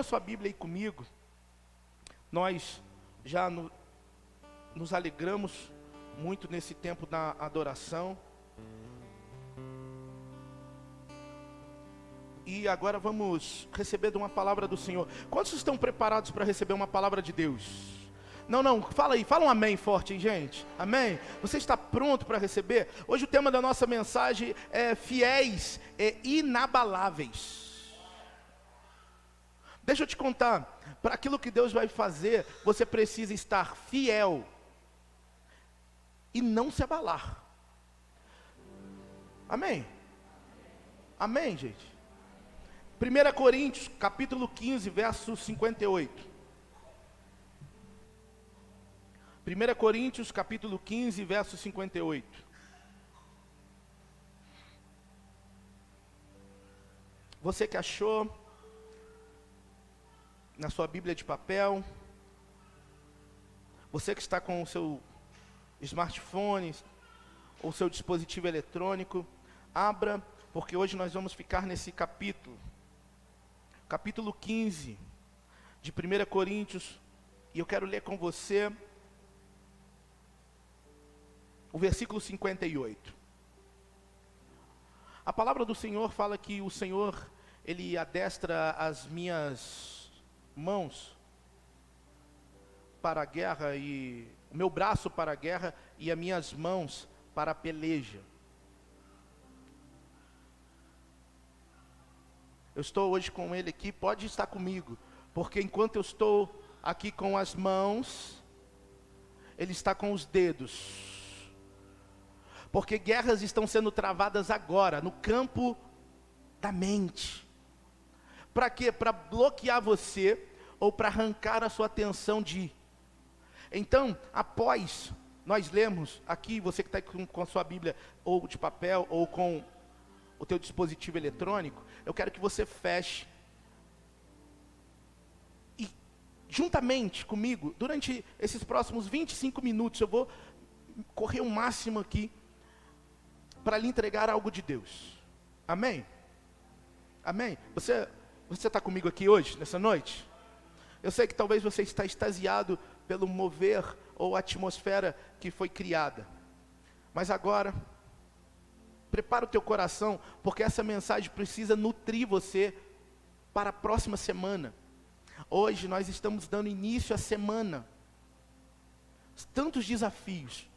Abra sua Bíblia aí comigo. Nós já nos alegramos muito nesse tempo da adoração. E agora vamos receber de uma palavra do Senhor. Quantos estão preparados para receber uma palavra de Deus? Não, fala aí, fala um amém forte, hein, gente? Amém? Você está pronto para receber? Hoje o tema da nossa mensagem é fiéis e inabaláveis. Deixa eu te contar, para aquilo que Deus vai fazer, você precisa estar fiel e não se abalar. Amém? Amém, gente? 1 Coríntios, capítulo 15, verso 58. 1 Coríntios, capítulo 15, verso 58. Você que achou na sua Bíblia de papel, você que está com o seu smartphone ou seu dispositivo eletrônico, abra, porque hoje nós vamos ficar nesse capítulo 15 de 1 Coríntios, e eu quero ler com você o versículo 58. A palavra do Senhor fala que o Senhor, Ele adestra as minhas mãos para a guerra, e o meu braço para a guerra, e as minhas mãos para a peleja. Eu estou hoje com Ele aqui, pode estar comigo, porque enquanto eu estou aqui com as mãos, Ele está com os dedos. Porque guerras estão sendo travadas agora, no campo da mente. Para quê? Para bloquear você, ou para arrancar a sua atenção de. Então, após nós lermos aqui, você que está com a sua Bíblia, ou de papel, ou com o teu dispositivo eletrônico, eu quero que você feche. E, juntamente comigo, durante esses próximos 25 minutos, eu vou correr o máximo aqui, para lhe entregar algo de Deus. Amém? Amém? Você está comigo aqui hoje, nessa noite? Eu sei que talvez você está extasiado pelo mover ou atmosfera que foi criada. Mas agora, prepara o teu coração, porque essa mensagem precisa nutrir você para a próxima semana. Hoje nós estamos dando início à semana. Tantos desafios,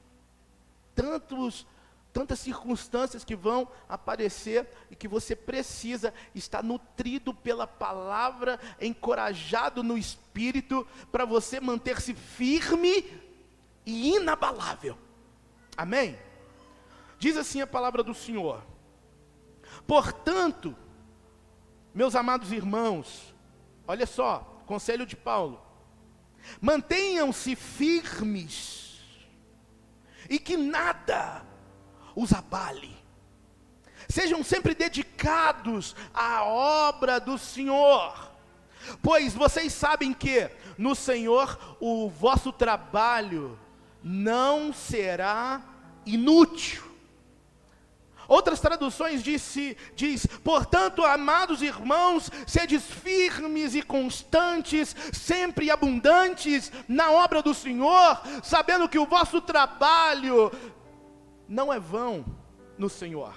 tantas circunstâncias que vão aparecer, e que você precisa estar nutrido pela palavra, encorajado no Espírito, para você manter-se firme e inabalável. Amém? Diz assim a palavra do Senhor: portanto, meus amados irmãos, olha só, conselho de Paulo, mantenham-se firmes, e que nada os abale. Sejam sempre dedicados à obra do Senhor, pois vocês sabem que no Senhor o vosso trabalho não será inútil. Outras traduções diz, portanto, amados irmãos, sedes firmes e constantes, sempre abundantes na obra do Senhor, sabendo que o vosso trabalho não é vão no Senhor.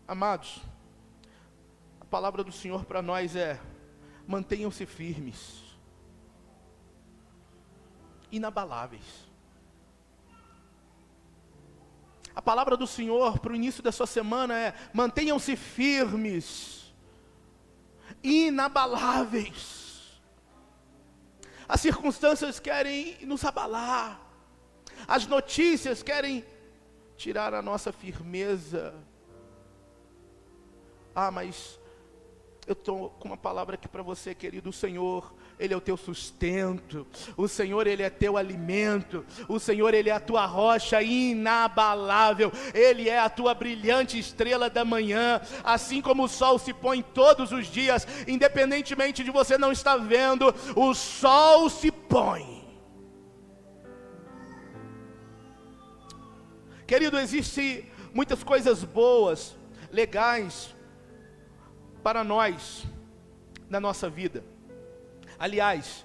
Amados, a palavra do Senhor para nós é: mantenham-se firmes, inabaláveis. A palavra do Senhor para o início da sua semana é: mantenham-se firmes, inabaláveis. As circunstâncias querem nos abalar, as notícias querem tirar a nossa firmeza. Mas eu estou com uma palavra aqui para você, querido. O Senhor, Ele é o teu sustento, o Senhor, Ele é teu alimento, o Senhor, Ele é a tua rocha inabalável, Ele é a tua brilhante estrela da manhã. Assim como o sol se põe todos os dias, independentemente de você não estar vendo, o sol se põe. Querido, existem muitas coisas boas, legais, para nós, na nossa vida. Aliás,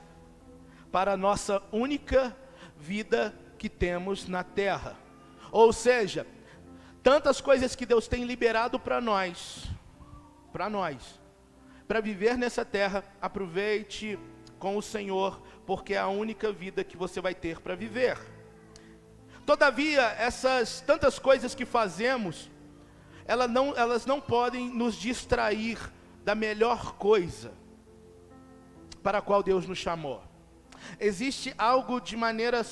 para a nossa única vida que temos na terra. Ou seja, tantas coisas que Deus tem liberado para nós, para viver nessa terra. Aproveite com o Senhor, porque é a única vida que você vai ter para viver. Todavia, essas tantas coisas que fazemos, elas não podem nos distrair da melhor coisa para a qual Deus nos chamou. Existe algo de maneira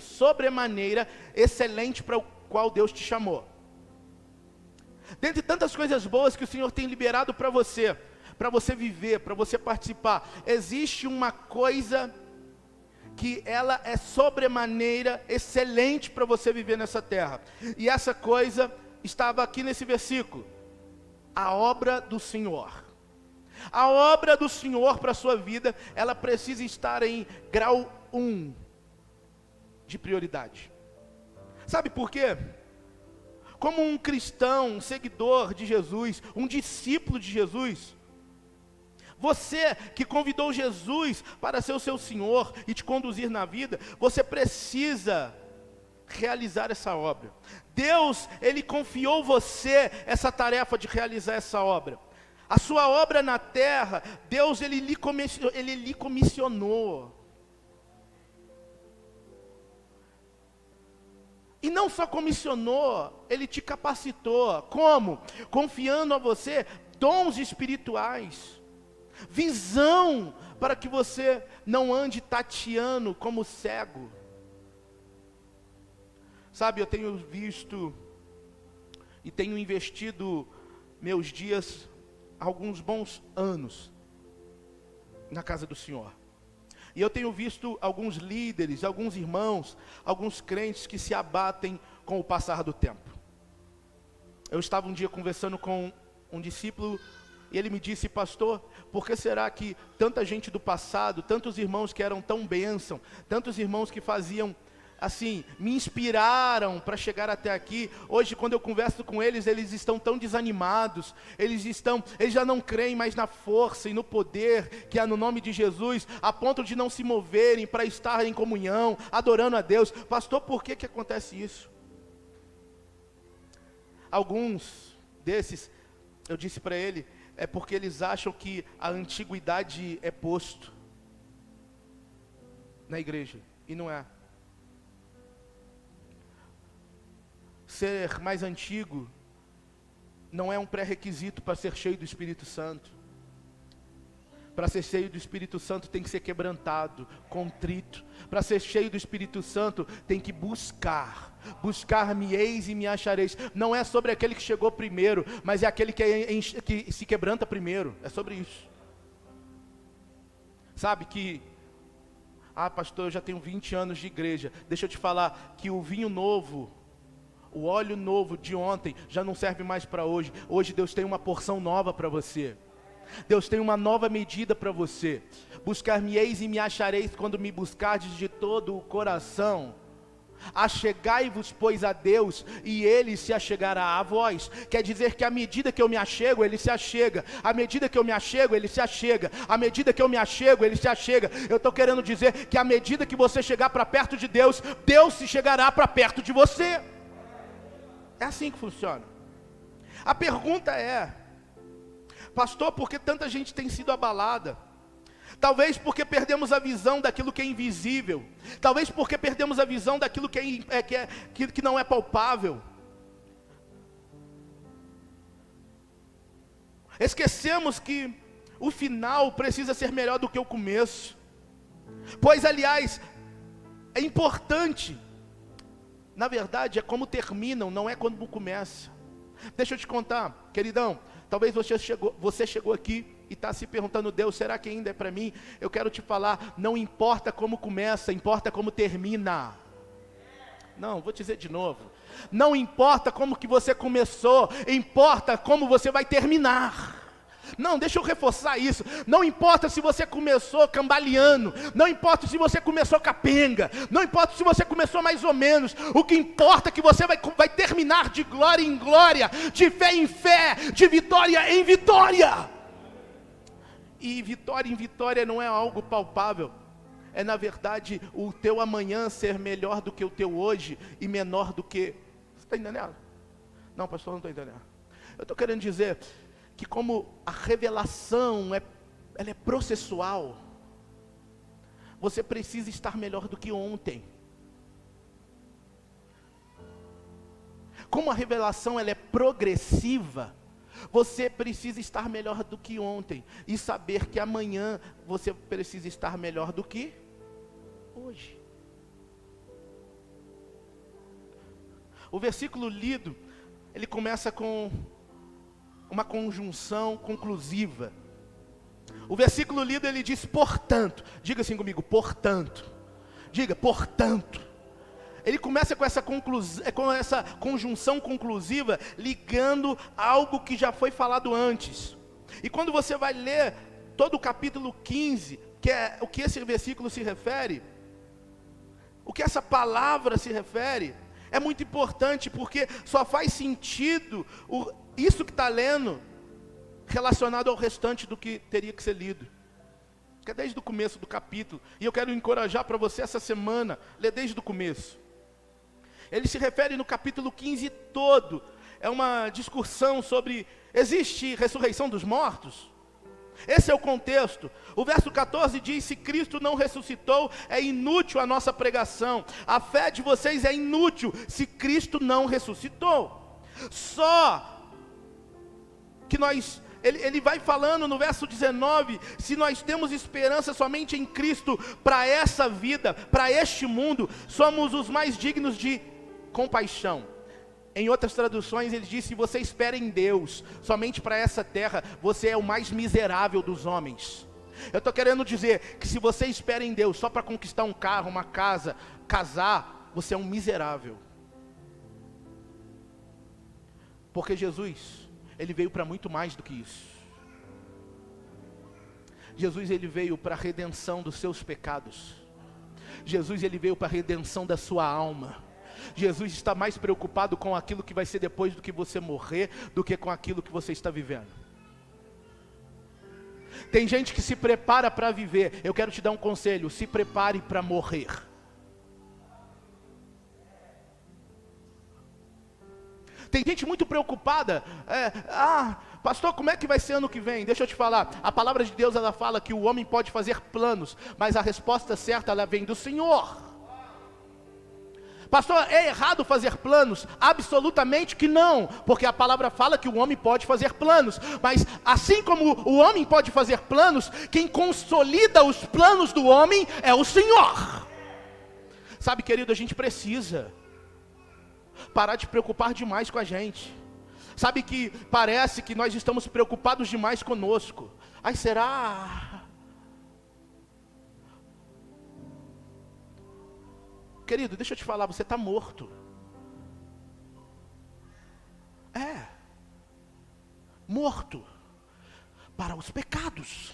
sobremaneira excelente para o qual Deus te chamou. Dentre tantas coisas boas que o Senhor tem liberado para você viver, para você participar, existe uma coisa que ela é sobremaneira excelente para você viver nessa terra. E essa coisa estava aqui nesse versículo: a obra do Senhor. A obra do Senhor para a sua vida, ela precisa estar em grau 1 de prioridade. Sabe por quê? Como um cristão, um seguidor de Jesus, um discípulo de Jesus, você que convidou Jesus para ser o seu Senhor e te conduzir na vida, você precisa realizar essa obra. Deus, Ele confiou você essa tarefa de realizar essa obra. A sua obra na terra, Deus, Ele lhe comissionou. E não só comissionou, Ele te capacitou. Como? Confiando a você dons espirituais, visão, para que você não ande tateando como cego. Sabe, eu tenho visto e tenho investido meus dias, alguns bons anos, na casa do Senhor. E eu tenho visto alguns líderes, alguns irmãos, alguns crentes que se abatem com o passar do tempo. Eu estava um dia conversando com um discípulo e ele me disse: pastor, por que será que tanta gente do passado, tantos irmãos que eram tão bênção, tantos irmãos que faziam assim, me inspiraram para chegar até aqui, hoje quando eu converso com eles, eles estão tão desanimados, eles já não creem mais na força e no poder que há no nome de Jesus, a ponto de não se moverem para estar em comunhão, adorando a Deus. Pastor, por que acontece isso? Alguns desses, eu disse para ele, é porque eles acham que a antiguidade é posto na igreja, e não é. Ser mais antigo não é um pré-requisito para ser cheio do Espírito Santo. Para ser cheio do Espírito Santo tem que ser quebrantado, contrito. Para ser cheio do Espírito Santo tem que buscar-me-eis e me achareis. Não é sobre aquele que chegou primeiro, mas é aquele que se quebranta primeiro. É sobre isso. Sabe que, pastor, eu já tenho 20 anos de igreja. Deixa eu te falar que o vinho novo, o óleo novo de ontem já não serve mais para hoje. Hoje Deus tem uma porção nova para você. Deus tem uma nova medida para você. Buscar-me-eis e me achareis quando me buscardes de todo o coração. Achegai-vos, pois, a Deus, e Ele se achegará a vós. Quer dizer que à medida que eu me achego, Ele se achega. À medida que eu me achego, Ele se achega. À medida que eu me achego, Ele se achega. Eu estou querendo dizer que à medida que você chegar para perto de Deus, Deus se chegará para perto de você. É assim que funciona. A pergunta é: pastor, por que tanta gente tem sido abalada? Talvez porque perdemos a visão daquilo que é invisível. Talvez porque perdemos a visão daquilo que não é palpável. Esquecemos que o final precisa ser melhor do que o começo. Pois, aliás, é importante. Na verdade, é como terminam, não é quando começa. Deixa eu te contar, queridão. Talvez você chegou aqui e está se perguntando: Deus, será que ainda é para mim? Eu quero te falar, não importa como começa, importa como termina. Não, vou te dizer de novo. Não importa como que você começou, importa como você vai terminar. Não, deixa eu reforçar isso. Não importa se você começou cambaleando, não importa se você começou capenga, não importa se você começou mais ou menos. O que importa é que você vai terminar de glória em glória, de fé em fé, de vitória em vitória. E vitória em vitória não é algo palpável. É na verdade o teu amanhã ser melhor do que o teu hoje e menor do que... Você está entendendo? Não, pastor, não estou entendendo. Eu estou querendo dizer que como a revelação ela é processual, você precisa estar melhor do que ontem. Como a revelação ela é progressiva, você precisa estar melhor do que ontem e saber que amanhã você precisa estar melhor do que hoje. O versículo lido, ele começa com uma conjunção conclusiva. O versículo lido, ele diz portanto. Diga assim comigo, portanto. Diga, portanto. Ele começa com essa conjunção conclusiva, ligando algo que já foi falado antes. E quando você vai ler todo o capítulo 15, que é o que esse versículo se refere, o que essa palavra se refere, é muito importante, porque só faz sentido isso que está lendo, relacionado ao restante do que teria que ser lido. Que é desde o começo do capítulo. E eu quero encorajar para você essa semana, ler desde o começo. Ele se refere no capítulo 15 todo. É uma discussão sobre, existe ressurreição dos mortos? Esse é o contexto. O verso 14 diz, se Cristo não ressuscitou, é inútil a nossa pregação. A fé de vocês é inútil, se Cristo não ressuscitou. Só que ele vai falando no verso 19, se nós temos esperança somente em Cristo, para essa vida, para este mundo, somos os mais dignos de compaixão. Em outras traduções ele diz, se você espera em Deus, somente para essa terra, você é o mais miserável dos homens. Eu estou querendo dizer que se você espera em Deus, só para conquistar um carro, uma casa, casar, você é um miserável. Porque Jesus, ele veio para muito mais do que isso. Jesus, ele veio para a redenção dos seus pecados. Jesus, ele veio para a redenção da sua alma. Jesus está mais preocupado com aquilo que vai ser depois do que você morrer, do que com aquilo que você está vivendo. Tem gente que se prepara para viver. Eu quero te dar um conselho, se prepare para morrer. Tem gente muito preocupada, pastor, como é que vai ser ano que vem? Deixa eu te falar, a palavra de Deus, ela fala que o homem pode fazer planos, mas a resposta certa, ela vem do Senhor. Pastor, é errado fazer planos? Absolutamente que não, porque a palavra fala que o homem pode fazer planos, mas assim como o homem pode fazer planos, quem consolida os planos do homem é o Senhor. Sabe, querido, a gente precisa parar de preocupar demais com a gente. Sabe que parece que nós estamos preocupados demais conosco. Ai, será? Querido, deixa eu te falar, você está morto. Morto para os pecados.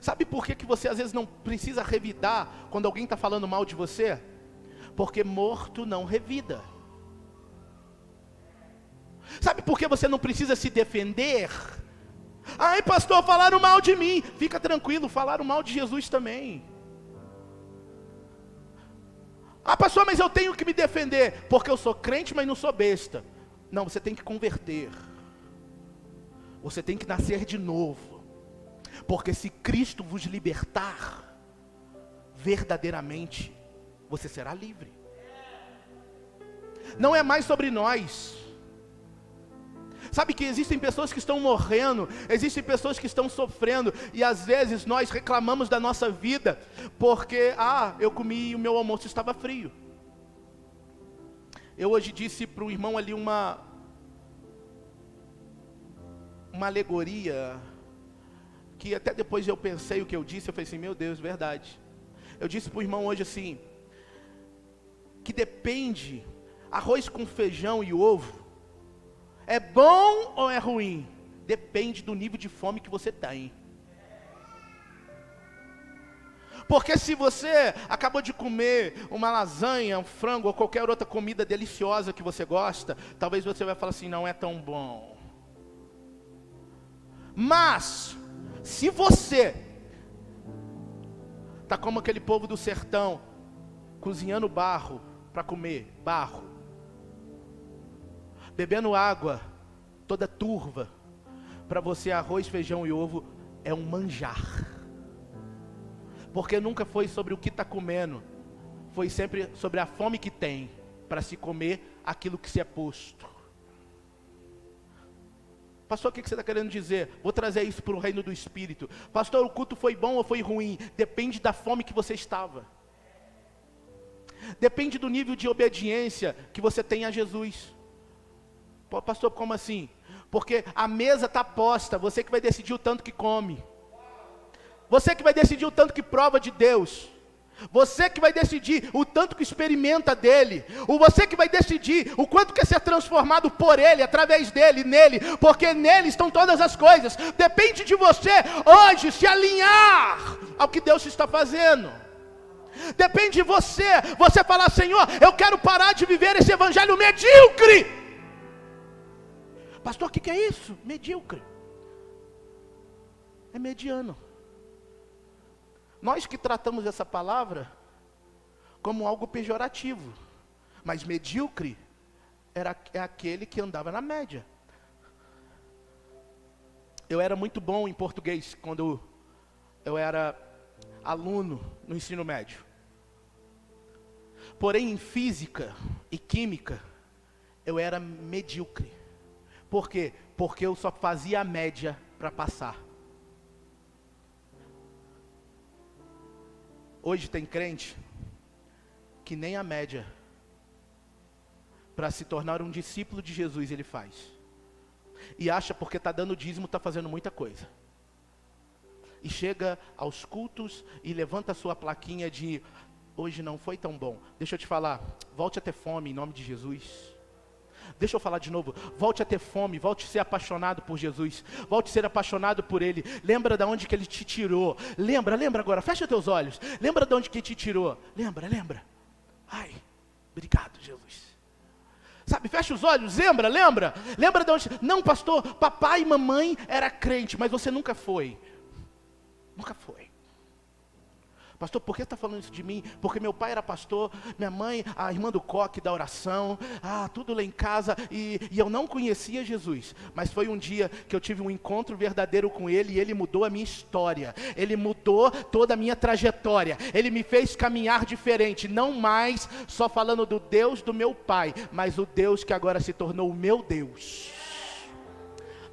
Sabe por que você às vezes não precisa revidar quando alguém está falando mal de você? Porque morto não revida. Sabe por que você não precisa se defender? Ai, pastor, falaram mal de mim. Fica tranquilo, falaram mal de Jesus também. Ah, pastor, mas eu tenho que me defender, porque eu sou crente, mas não sou besta. Não, você tem que converter. Você tem que nascer de novo. Porque se Cristo vos libertar, verdadeiramente, você será livre. Não é mais sobre nós. Sabe que existem pessoas que estão morrendo, existem pessoas que estão sofrendo, e às vezes nós reclamamos da nossa vida, porque, eu comi e o meu almoço estava frio. Eu hoje disse para o irmão ali uma alegoria, que até depois eu pensei o que eu disse, eu falei assim, meu Deus, verdade. Eu disse para o irmão hoje assim, que depende, arroz com feijão e ovo, É bom ou é ruim? Depende do nível de fome que você tem. Porque se você acabou de comer uma lasanha, um frango ou qualquer outra comida deliciosa que você gosta, talvez você vai falar assim, não é tão bom. Mas, se você está como aquele povo do sertão, cozinhando barro para comer, barro, bebendo água toda turva, para você arroz, feijão e ovo é um manjar. Porque nunca foi sobre o que está comendo, foi sempre sobre a fome que tem para se comer aquilo que se é posto. Pastor, o que você está querendo dizer? Vou trazer isso para o reino do Espírito. Pastor, o culto foi bom ou foi ruim? Depende da fome que você estava. Depende do nível de obediência que você tem a Jesus. Pastor, como assim? Porque a mesa está posta, você que vai decidir o tanto que come. Você que vai decidir o tanto que prova de Deus. Você que vai decidir o tanto que experimenta dele. Ou você que vai decidir o quanto quer ser transformado por ele, através dele, nele. Porque nele estão todas as coisas. Depende de você hoje se alinhar ao que Deus está fazendo. Depende de você. Você falar, Senhor, eu quero parar de viver esse evangelho medíocre. Pastor, o que é isso? Medíocre. É mediano. Nós que tratamos essa palavra como algo pejorativo, mas medíocre é aquele que andava na média. Eu era muito bom em português quando eu era aluno no ensino médio. Porém, em física e química, eu era medíocre. Por quê? Porque eu só fazia a média para passar. Hoje tem crente que nem a média para se tornar um discípulo de Jesus ele faz. E acha porque está dando dízimo, está fazendo muita coisa. E chega aos cultos e levanta a sua plaquinha de hoje não foi tão bom. Deixa eu te falar, volte a ter fome em nome de Jesus. Deixa eu falar de novo, volte a ter fome, volte a ser apaixonado por Jesus, volte a ser apaixonado por Ele. Lembra de onde que Ele te tirou, lembra agora, fecha teus olhos, lembra de onde que Ele te tirou, lembra, ai, obrigado Jesus. Sabe, fecha os olhos, lembra de onde, não pastor, papai e mamãe era crente, mas você nunca foi. Pastor, por que você está falando isso de mim? Porque meu pai era pastor, minha mãe, a irmã do coque da oração, tudo lá em casa, e eu não conhecia Jesus. Mas foi um dia que eu tive um encontro verdadeiro com Ele, e Ele mudou a minha história, Ele mudou toda a minha trajetória, Ele me fez caminhar diferente, não mais só falando do Deus do meu pai, mas o Deus que agora se tornou o meu Deus.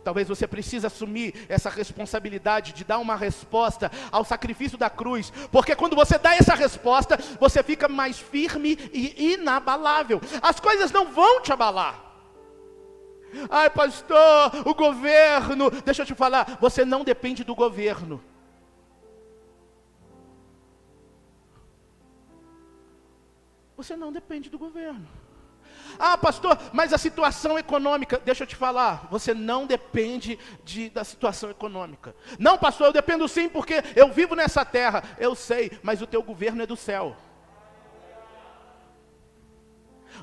Talvez você precise assumir essa responsabilidade de dar uma resposta ao sacrifício da cruz. Porque quando você dá essa resposta, você fica mais firme e inabalável. As coisas não vão te abalar. Ai pastor, o governo. Deixa eu te falar, você não depende do governo. Você não depende do governo. Pastor, mas a situação econômica, deixa eu te falar, você não depende da situação econômica. Não pastor, eu dependo sim porque eu vivo nessa terra. Eu sei, mas o teu governo é do céu.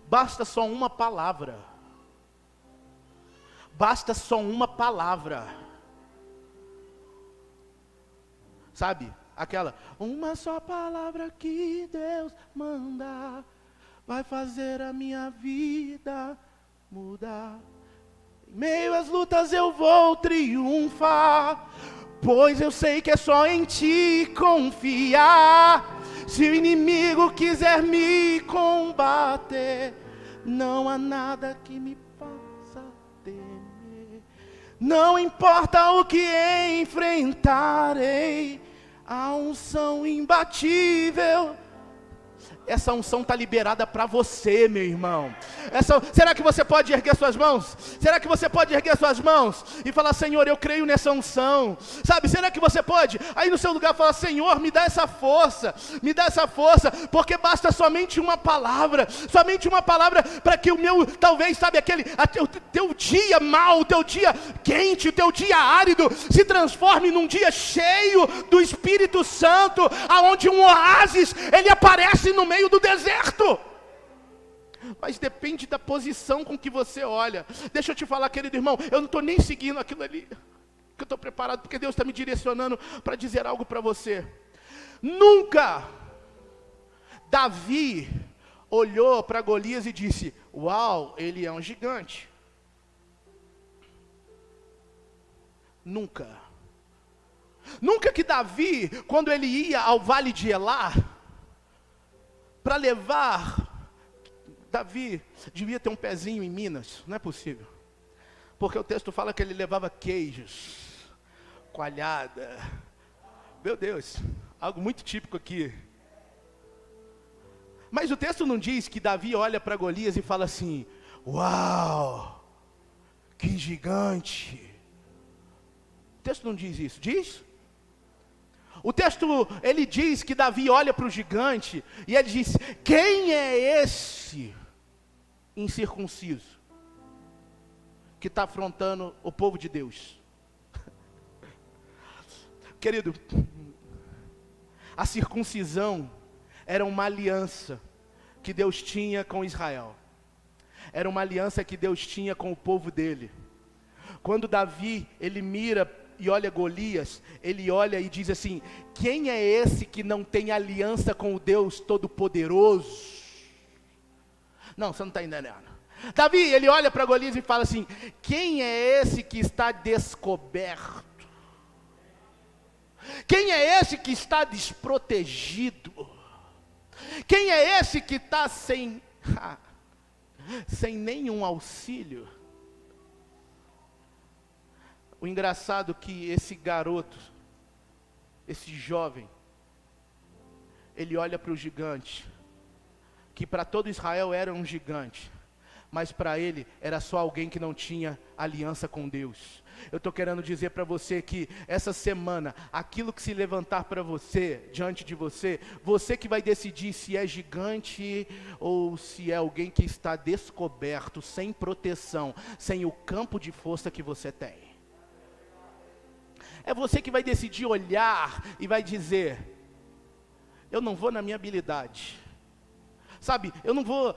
Basta só uma palavra. Sabe, aquela, uma só palavra que Deus manda vai fazer a minha vida mudar. Em meio às lutas eu vou triunfar, pois eu sei que é só em ti confiar. Se o inimigo quiser me combater, não há nada que me faça temer. Não importa o que enfrentarei, a unção imbatível essa unção está liberada para você, meu irmão. Será que você pode erguer suas mãos? Será que você pode erguer suas mãos e falar: Senhor, eu creio nessa unção? Sabe, será que você pode, aí no seu lugar, falar: Senhor, me dá essa força, porque basta somente uma palavra para que o meu, talvez, sabe, o teu dia mau, o teu dia quente, o teu dia árido, se transforme num dia cheio do Espírito Santo, aonde um oásis, ele aparece no meio do deserto. Mas depende da posição com que você olha. Deixa eu te falar, querido irmão, eu não estou nem seguindo aquilo ali, que eu estou preparado, porque Deus está me direcionando para dizer algo para você. Nunca Davi olhou para Golias e disse: uau, ele é um gigante. Nunca que Davi, quando ele ia ao vale de Elá, para levar, Davi devia ter um pezinho em Minas, não é possível, porque o texto fala que ele levava queijos, coalhada, meu Deus, algo muito típico aqui. Mas o texto não diz que Davi olha para Golias e fala assim: uau, que gigante. O texto não diz isso, diz? O texto, ele diz que Davi olha para o gigante e ele diz: quem é esse incircunciso que está afrontando o povo de Deus? Querido, a circuncisão era uma aliança que Deus tinha com Israel. Era uma aliança que Deus tinha com o povo dele. Quando Davi, ele mira e olha Golias, ele olha e diz assim: quem é esse que não tem aliança com o Deus Todo-Poderoso? Não, você não está entendendo. Davi, ele olha para Golias e fala assim: quem é esse que está descoberto? Quem é esse que está desprotegido? Quem é esse que está sem nenhum auxílio? O engraçado é que esse garoto, esse jovem, ele olha para o gigante, que para todo Israel era um gigante, mas para ele era só alguém que não tinha aliança com Deus. Eu estou querendo dizer para você que essa semana, aquilo que se levantar para você, diante de você, você que vai decidir se é gigante ou se é alguém que está descoberto, sem proteção, sem o campo de força que você tem. É você que vai decidir olhar e vai dizer: eu não vou na minha habilidade. Sabe, eu não vou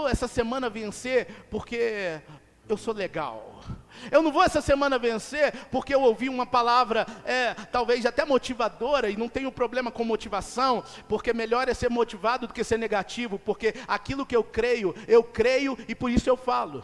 essa semana vencer porque eu sou legal. Eu não vou essa semana vencer porque eu ouvi uma palavra, talvez até motivadora, e não tenho problema com motivação, porque melhor é ser motivado do que ser negativo, porque aquilo que eu creio e por isso eu falo.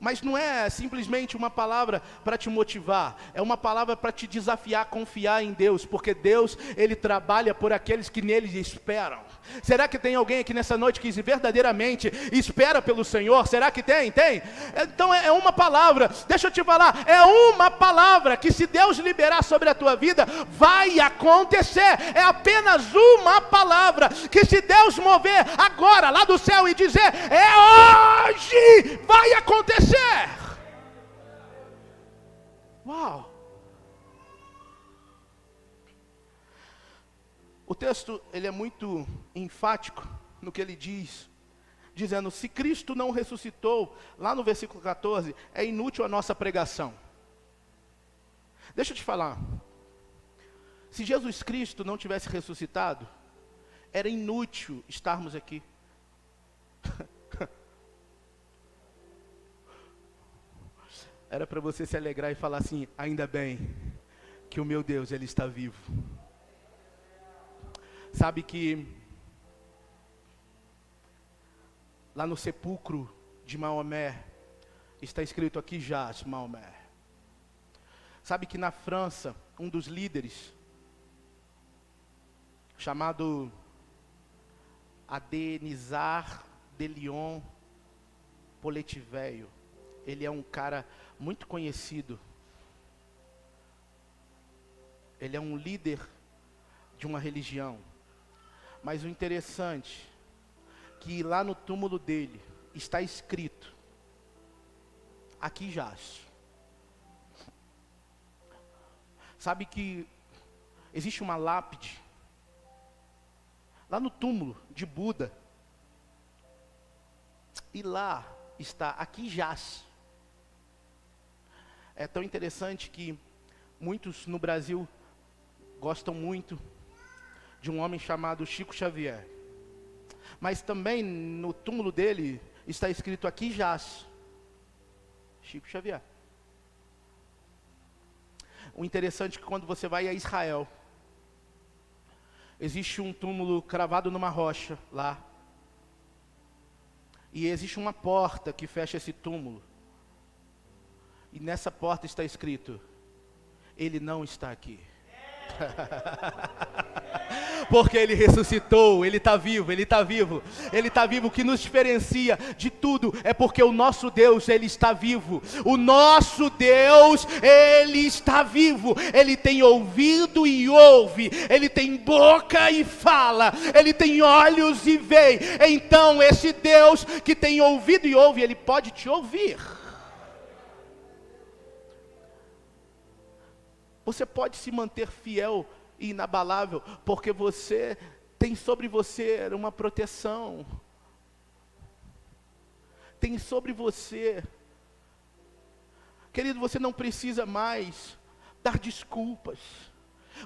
Mas não é simplesmente uma palavra para te motivar, é uma palavra para te desafiar a confiar em Deus, porque Deus, Ele trabalha por aqueles que nele esperam. Será que tem alguém aqui nessa noite que verdadeiramente espera pelo Senhor? Será que tem? Tem? Então é uma palavra, deixa eu te falar, é uma palavra que se Deus liberar sobre a tua vida, vai acontecer. É apenas uma palavra, que se Deus mover agora lá do céu e dizer: é hoje, vai acontecer. Uau! O texto, ele é muito enfático no que ele diz, dizendo: se Cristo não ressuscitou, lá no versículo 14, é inútil a nossa pregação. Deixa eu te falar, se Jesus Cristo não tivesse ressuscitado, era inútil estarmos aqui. Era para você se alegrar e falar assim: ainda bem que o meu Deus, Ele está vivo. Sabe que lá no sepulcro de Maomé, está escrito: aqui jaz Maomé. Sabe que na França, um dos líderes, chamado Adenisar de Lyon Poletiveio, ele é um cara muito conhecido. Ele é um líder de uma religião. Mas o interessante que lá no túmulo dele está escrito: aqui jaz. Sabe que existe uma lápide lá no túmulo de Buda, e lá está: aqui jaz. É tão interessante que muitos no Brasil gostam muito de um homem chamado Chico Xavier. Mas também no túmulo dele está escrito: aqui jaz Chico Xavier. O interessante é que quando você vai a Israel, existe um túmulo cravado numa rocha lá. E existe uma porta que fecha esse túmulo. E nessa porta está escrito: ele não está aqui. Porque ele ressuscitou, ele está vivo, ele está vivo. Ele está vivo. O que nos diferencia de tudo é porque o nosso Deus, ele está vivo. O nosso Deus, ele está vivo. Ele tem ouvido e ouve. Ele tem boca e fala. Ele tem olhos e vê. Então esse Deus que tem ouvido e ouve, ele pode te ouvir. Você pode se manter fiel e inabalável, porque você tem sobre você uma proteção. Tem sobre você. Querido, você não precisa mais dar desculpas.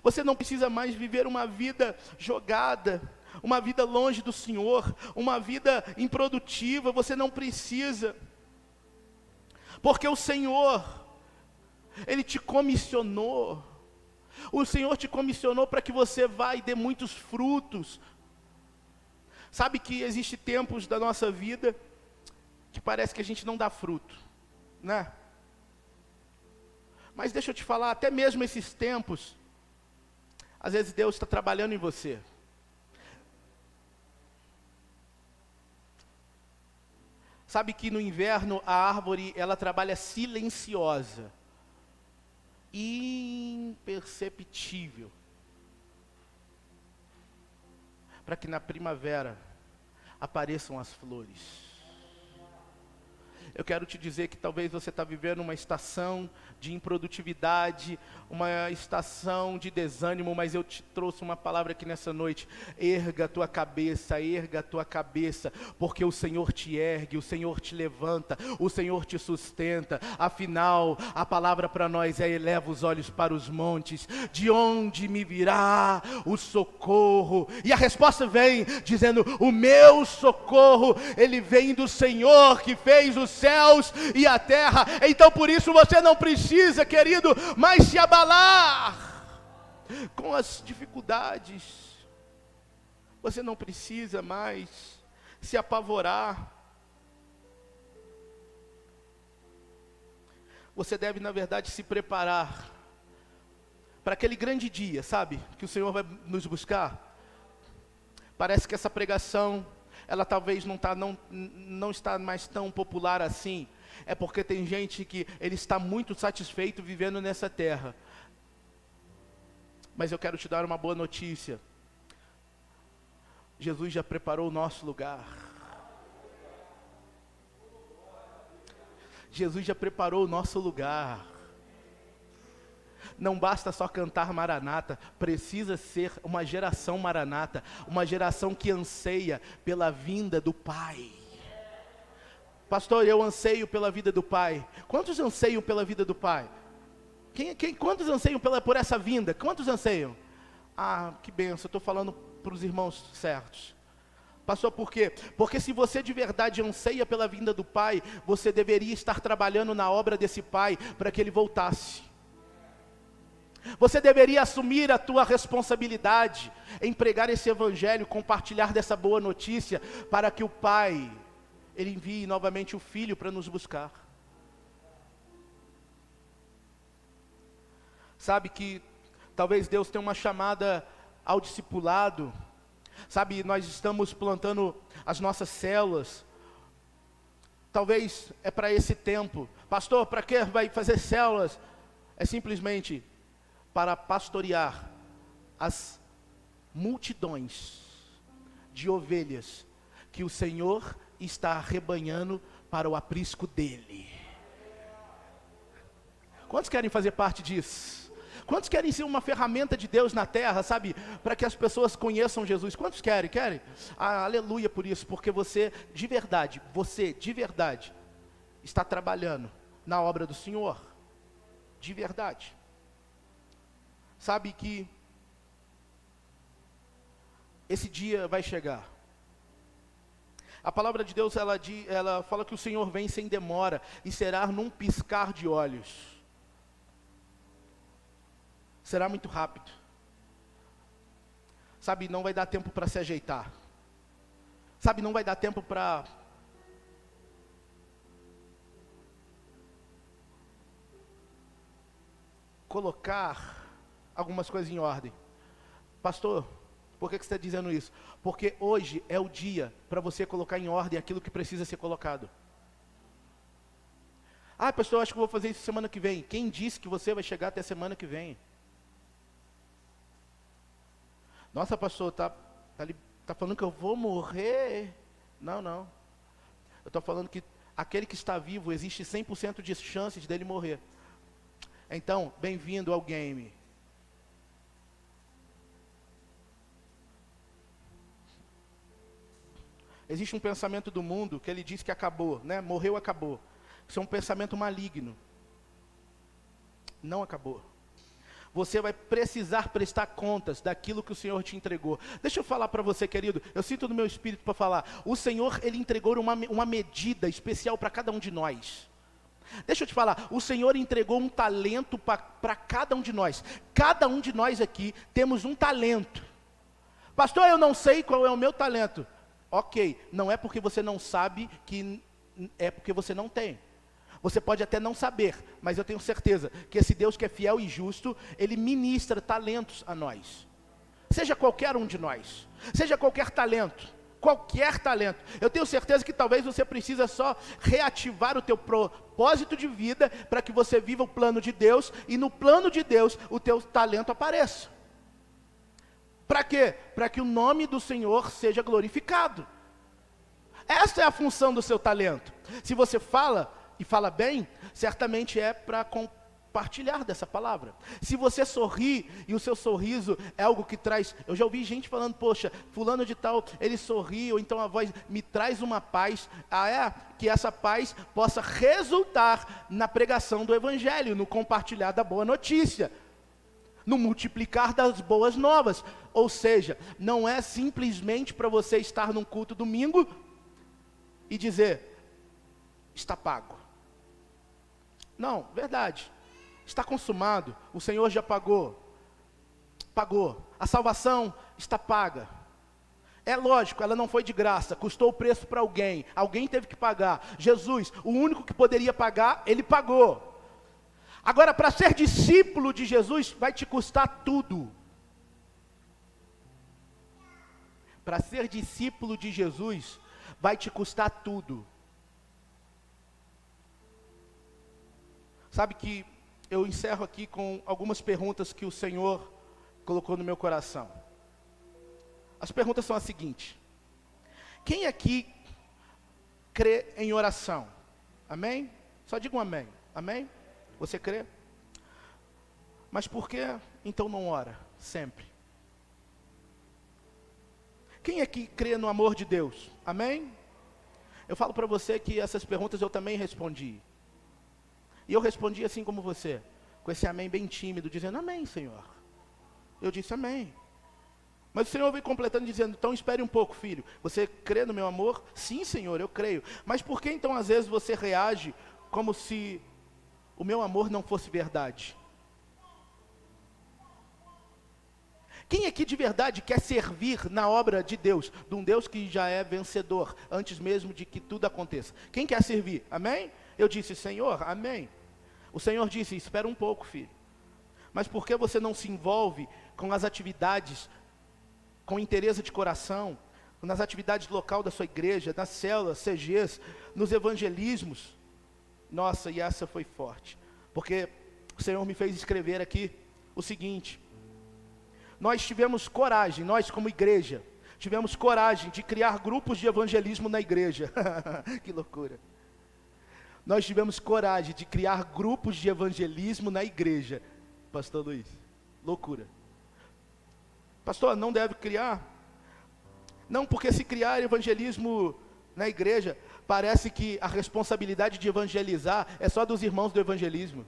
Você não precisa mais viver uma vida jogada, uma vida longe do Senhor, uma vida improdutiva. Você não precisa. Porque o Senhor, ele te comissionou. O Senhor te comissionou para que você vá e dê muitos frutos. Sabe que existe tempos da nossa vida que parece que a gente não dá fruto, né? Mas deixa eu te falar, até mesmo esses tempos, às vezes Deus está trabalhando em você. Sabe que no inverno a árvore, ela trabalha silenciosa, imperceptível, para que na primavera apareçam as flores. Eu quero te dizer que talvez você está vivendo uma estação de improdutividade, uma estação de desânimo, mas eu te trouxe uma palavra aqui nessa noite: erga a tua cabeça, porque o Senhor te ergue, o Senhor te levanta, o Senhor te sustenta. Afinal, a palavra para nós é: eleva os olhos para os montes, de onde me virá o socorro? E a resposta vem dizendo: o meu socorro, ele vem do Senhor que fez os céus e a terra. Então por isso você não precisa, querido, mais se abalar com as dificuldades. Você não precisa mais se apavorar. Você deve, na verdade, se preparar para aquele grande dia, sabe? Que o Senhor vai nos buscar. Parece que essa pregação, ela talvez não está mais tão popular assim. É porque tem gente que ele está muito satisfeito vivendo nessa terra. Mas eu quero te dar uma boa notícia. Jesus já preparou o nosso lugar. Jesus já preparou o nosso lugar. Não basta só cantar Maranata, precisa ser uma geração Maranata, uma geração que anseia pela vinda do Pai. Pastor, eu anseio pela vida do Pai. Quantos anseiam pela vida do Pai? Quantos anseiam por essa vinda? Quantos anseiam? Ah, que benção, eu estou falando para os irmãos certos. Pastor, por quê? Porque se você de verdade anseia pela vinda do Pai, você deveria estar trabalhando na obra desse Pai para que Ele voltasse. Você deveria assumir a tua responsabilidade em pregar esse evangelho, compartilhar dessa boa notícia, para que o Pai, Ele envie novamente o Filho para nos buscar. Sabe que talvez Deus tenha uma chamada ao discipulado. Sabe, nós estamos plantando as nossas células. Talvez é para esse tempo. Pastor, para que vai fazer células? É simplesmente para pastorear as multidões de ovelhas que o Senhor está arrebanhando para o aprisco dele. Quantos querem fazer parte disso? Quantos querem ser uma ferramenta de Deus na terra, sabe? Para que as pessoas conheçam Jesus. Quantos querem? Querem? Ah, aleluia por isso, porque você de verdade está trabalhando na obra do Senhor. De verdade. Sabe que esse dia vai chegar. A palavra de Deus, ela fala que o Senhor vem sem demora e será num piscar de olhos. Será muito rápido. Sabe, não vai dar tempo para se ajeitar. Sabe, não vai dar tempo para colocar algumas coisas em ordem. Pastor, por que você está dizendo isso? Porque hoje é o dia para você colocar em ordem aquilo que precisa ser colocado. Ah, pastor, acho que vou fazer isso semana que vem. Quem disse que você vai chegar até semana que vem? Nossa, pastor, tá falando que eu vou morrer? Não. Eu estou falando que aquele que está vivo, existe 100% de chances dele morrer. Então, bem-vindo ao game. Existe um pensamento do mundo que ele diz que acabou, né? Morreu, acabou. Isso é um pensamento maligno. Não acabou. Você vai precisar prestar contas daquilo que o Senhor te entregou. Deixa eu falar para você, querido. Eu sinto no meu espírito para falar. O Senhor, Ele entregou uma medida especial para cada um de nós. Deixa eu te falar. O Senhor entregou um talento para cada um de nós. Cada um de nós aqui temos um talento. Pastor, eu não sei qual é o meu talento. Ok, não é porque você não sabe, que é porque você não tem. Você pode até não saber, mas eu tenho certeza que esse Deus que é fiel e justo, Ele ministra talentos a nós. Seja qualquer um de nós, seja qualquer talento. Eu tenho certeza que talvez você precisa só reativar o teu propósito de vida para que você viva o plano de Deus e no plano de Deus o teu talento apareça. Para quê? Para que o nome do Senhor seja glorificado. Essa é a função do seu talento. Se você fala e fala bem, certamente é para compartilhar dessa palavra. Se você sorri e o seu sorriso é algo que traz, eu já ouvi gente falando, poxa, fulano de tal, ele sorri, ou então a voz me traz uma paz, que essa paz possa resultar na pregação do evangelho, no compartilhar da boa notícia, no multiplicar das boas novas. Ou seja, não é simplesmente para você estar num culto domingo e dizer, está pago. Não, verdade. Está consumado, o Senhor já pagou. A salvação está paga. É lógico, ela não foi de graça, custou o preço para alguém. Alguém teve que pagar. Jesus, o único que poderia pagar, Ele pagou. Agora, para ser discípulo de Jesus, vai te custar tudo. Para ser discípulo de Jesus, vai te custar tudo. Sabe que eu encerro aqui com algumas perguntas que o Senhor colocou no meu coração. As perguntas são as seguintes. Quem aqui crê em oração? Amém? Só diga um amém. Amém? Você crê? Mas por que então não ora sempre? Quem aqui crê no amor de Deus? Amém? Eu falo para você que essas perguntas eu também respondi. E eu respondi assim como você, com esse amém bem tímido, dizendo, amém, Senhor. Eu disse amém. Mas o Senhor veio completando, dizendo, então espere um pouco, filho. Você crê no meu amor? Sim, Senhor, eu creio. Mas por que então às vezes você reage como se o meu amor não fosse verdade? Quem aqui de verdade quer servir na obra de Deus, de um Deus que já é vencedor, antes mesmo de que tudo aconteça? Quem quer servir? Amém? Eu disse, Senhor, amém. O Senhor disse, espera um pouco, filho. Mas por que você não se envolve com as atividades, com interesse de coração, nas atividades local da sua igreja, nas células, CGs, nos evangelismos? Nossa, e essa foi forte. Porque o Senhor me fez escrever aqui o seguinte. nós tivemos coragem, nós como igreja, tivemos coragem de criar grupos de evangelismo na igreja. Que loucura. Nós tivemos coragem de criar grupos de evangelismo na igreja. Pastor Luiz, loucura. Pastor, não deve criar? Não, porque se criar evangelismo na igreja, parece que a responsabilidade de evangelizar é só dos irmãos do evangelismo.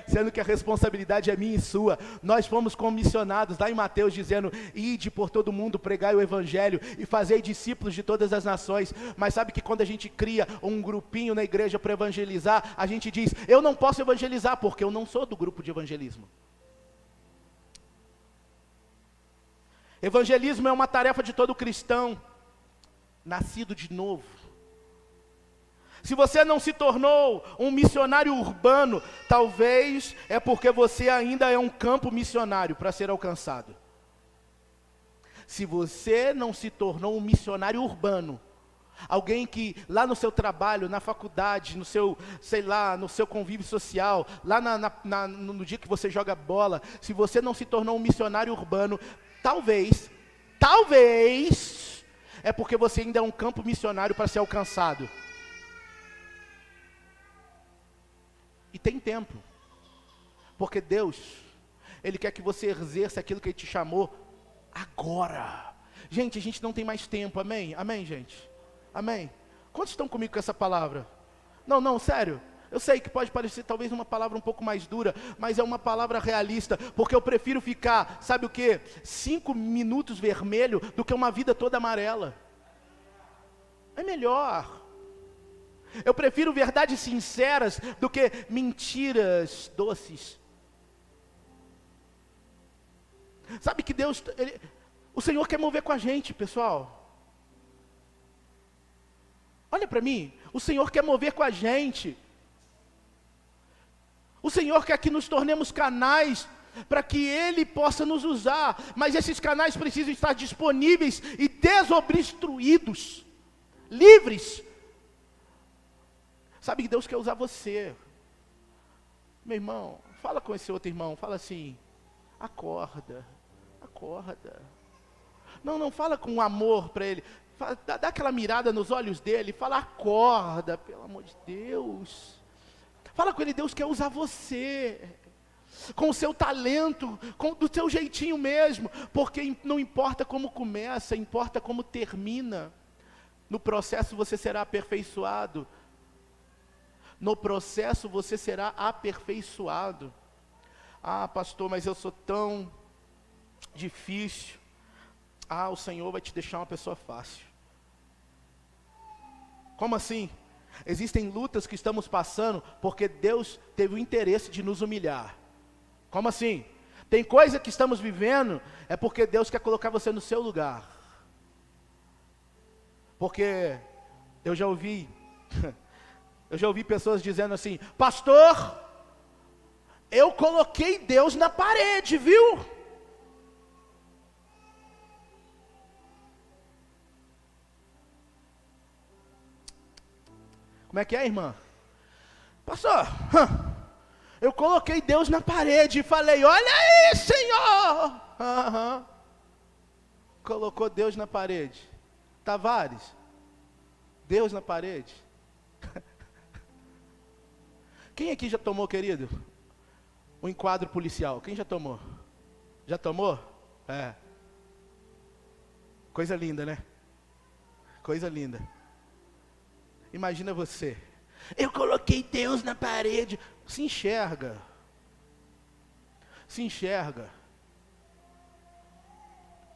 Sendo que a responsabilidade é minha e sua. Nós fomos comissionados lá em Mateus dizendo: ide por todo mundo, pregai o evangelho e fazei discípulos de todas as nações. Mas sabe que quando a gente cria um grupinho na igreja para evangelizar, a gente diz: eu não posso evangelizar porque eu não sou do grupo de evangelismo. Evangelismo é uma tarefa de todo cristão nascido de novo. Se você não se tornou um missionário urbano, talvez é porque você ainda é um campo missionário para ser alcançado. Se você não se tornou um missionário urbano, alguém que lá no seu trabalho, na faculdade, no seu, sei lá, no seu convívio social, lá no dia que você joga bola, se você não se tornou um missionário urbano, talvez, é porque você ainda é um campo missionário para ser alcançado. E tem tempo, porque Deus, Ele quer que você exerça aquilo que Ele te chamou agora. Gente, a gente não tem mais tempo, amém? Amém, gente? Amém? Quantos estão comigo com essa palavra? Não, sério. Eu sei que pode parecer talvez uma palavra um pouco mais dura, mas é uma palavra realista, porque eu prefiro ficar, sabe o quê? 5 minutos vermelho do que uma vida toda amarela. É melhor. Eu prefiro verdades sinceras do que mentiras doces. Sabe que Deus, o Senhor quer mover com a gente, pessoal. Olha para mim, o Senhor quer mover com a gente. O Senhor quer que nos tornemos canais para que Ele possa nos usar, mas esses canais precisam estar disponíveis e desobstruídos, livres. Sabe que Deus quer usar você. Meu irmão, fala com esse outro irmão, fala assim: acorda. Não, fala com amor para ele. Dá aquela mirada nos olhos dele, fala: acorda, pelo amor de Deus. Fala com ele: Deus quer usar você, com o seu talento, do seu jeitinho mesmo, porque não importa como começa, importa como termina. No processo você será aperfeiçoado. No processo você será aperfeiçoado. Ah, pastor, mas eu sou tão difícil. Ah, o Senhor vai te deixar uma pessoa fácil. Como assim? Existem lutas que estamos passando porque Deus teve o interesse de nos humilhar. Como assim? Tem coisa que estamos vivendo, é porque Deus quer colocar você no seu lugar. Porque eu já ouvi pessoas dizendo assim: pastor, eu coloquei Deus na parede, viu? Como é que é, irmã? Pastor, eu coloquei Deus na parede e falei: olha aí, Senhor. Colocou Deus na parede. Tavares, Deus na parede. Quem aqui já tomou, querido, um enquadro policial? Quem já tomou? Já tomou? É. Coisa linda, né? Coisa linda. Imagina você: eu coloquei Deus na parede. Se enxerga. Se enxerga.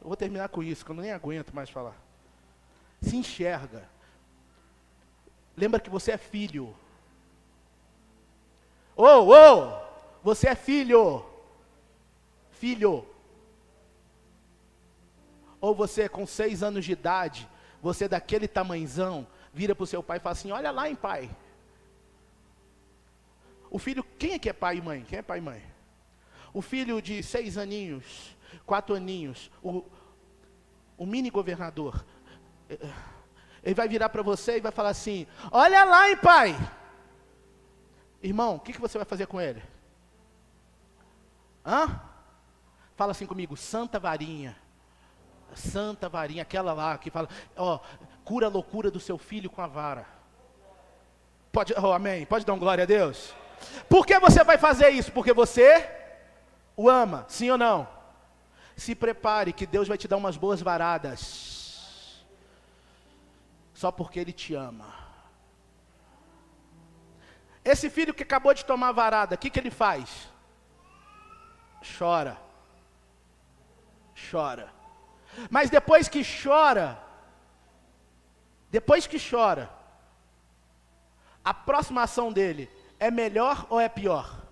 Eu vou terminar com isso, que eu nem aguento mais falar. Se enxerga. Lembra que você é filho. Você é filho. Filho. Ou você com 6 anos de idade, você daquele tamanzão, vira para o seu pai e fala assim: olha lá, hein, pai. O filho, quem é que é pai e mãe? Quem é pai e mãe? O filho de 6 aninhos, 4 aninhos, o mini governador, ele vai virar para você e vai falar assim: olha lá, hein, pai. Irmão, o que você vai fazer com ele? Hã? Fala assim comigo, santa varinha. Santa varinha, aquela lá que fala, ó, cura a loucura do seu filho com a vara. Pode, oh, amém, pode dar um glória a Deus? Por que você vai fazer isso? Porque você o ama, sim ou não? Se prepare que Deus vai te dar umas boas varadas. Só porque Ele te ama. Esse filho que acabou de tomar varada, o que ele faz? Chora. Chora. Mas depois que chora, a próxima ação dele é melhor ou é pior?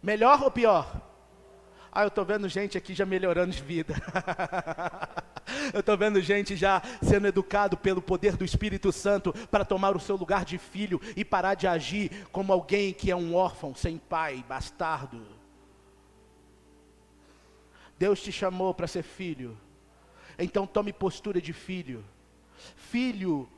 Melhor ou pior? Ah, eu estou vendo gente aqui já melhorando de vida. Eu estou vendo gente já sendo educado pelo poder do Espírito Santo para tomar o seu lugar de filho e parar de agir como alguém que é um órfão, sem pai, bastardo. Deus te chamou para ser filho, então tome postura de filho. Filho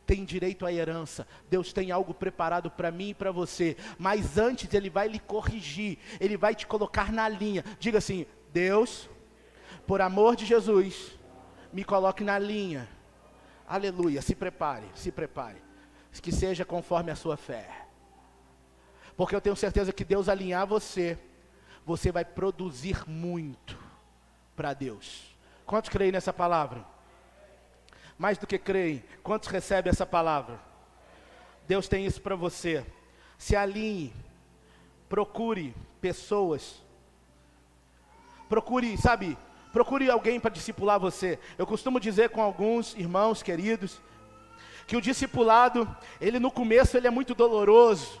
tem direito à herança. Deus tem algo preparado para mim e para você, mas antes Ele vai lhe corrigir, Ele vai te colocar na linha. Diga assim: Deus, por amor de Jesus, me coloque na linha. Aleluia, se prepare, que seja conforme a sua fé, porque eu tenho certeza que Deus alinhar você vai produzir muito para Deus. Quantos creem nessa palavra? Mais do que creem, quantos recebem essa palavra? Deus tem isso para você. Se alinhe, procure pessoas, procure alguém para discipular você. Eu costumo dizer com alguns irmãos queridos, que o discipulado, ele no começo ele é muito doloroso,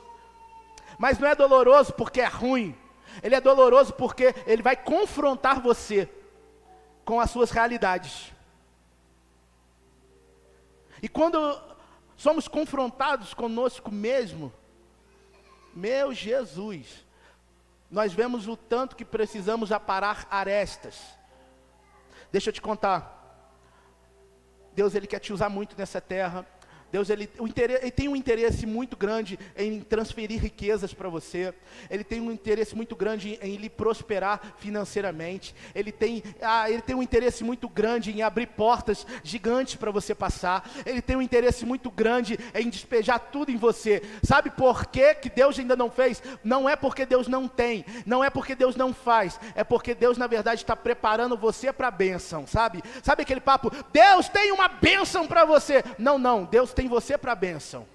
mas não é doloroso porque é ruim, ele é doloroso porque ele vai confrontar você com as suas realidades. E quando somos confrontados conosco mesmo, meu Jesus, nós vemos o tanto que precisamos aparar arestas. Deixa eu te contar, Deus ele quer te usar muito nessa terra. Deus ele tem um interesse muito grande em transferir riquezas para você. Ele tem um interesse muito grande em lhe prosperar financeiramente. Ele tem um interesse muito grande em abrir portas gigantes para você passar. Ele tem um interesse muito grande em despejar tudo em você. Sabe por que Deus ainda não fez? Não é porque Deus não tem, não é porque Deus não faz, é porque Deus na verdade está preparando você para a bênção, sabe? Sabe aquele papo, Deus tem uma bênção para você? Não, Deus tem você para a bênção.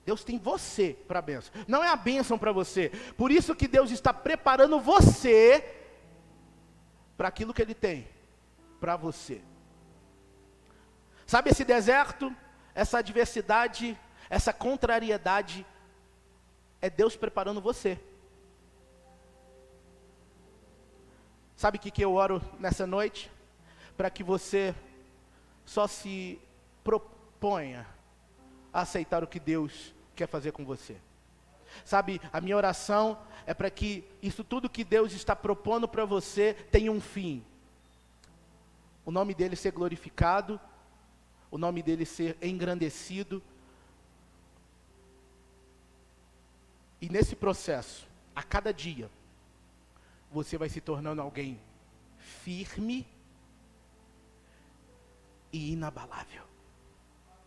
Deus tem você para a bênção. Não é a bênção para você. Por isso que Deus está preparando você para aquilo que Ele tem para você. Sabe esse deserto, essa adversidade, essa contrariedade, é Deus preparando você. Sabe o que eu oro nessa noite? Para que você só se proponha a aceitar o que Deus quer fazer com você. Sabe, a minha oração é para que isso tudo que Deus está propondo para você tenha um fim. O nome dele ser glorificado, o nome dele ser engrandecido. E nesse processo, a cada dia, você vai se tornando alguém firme e inabalável.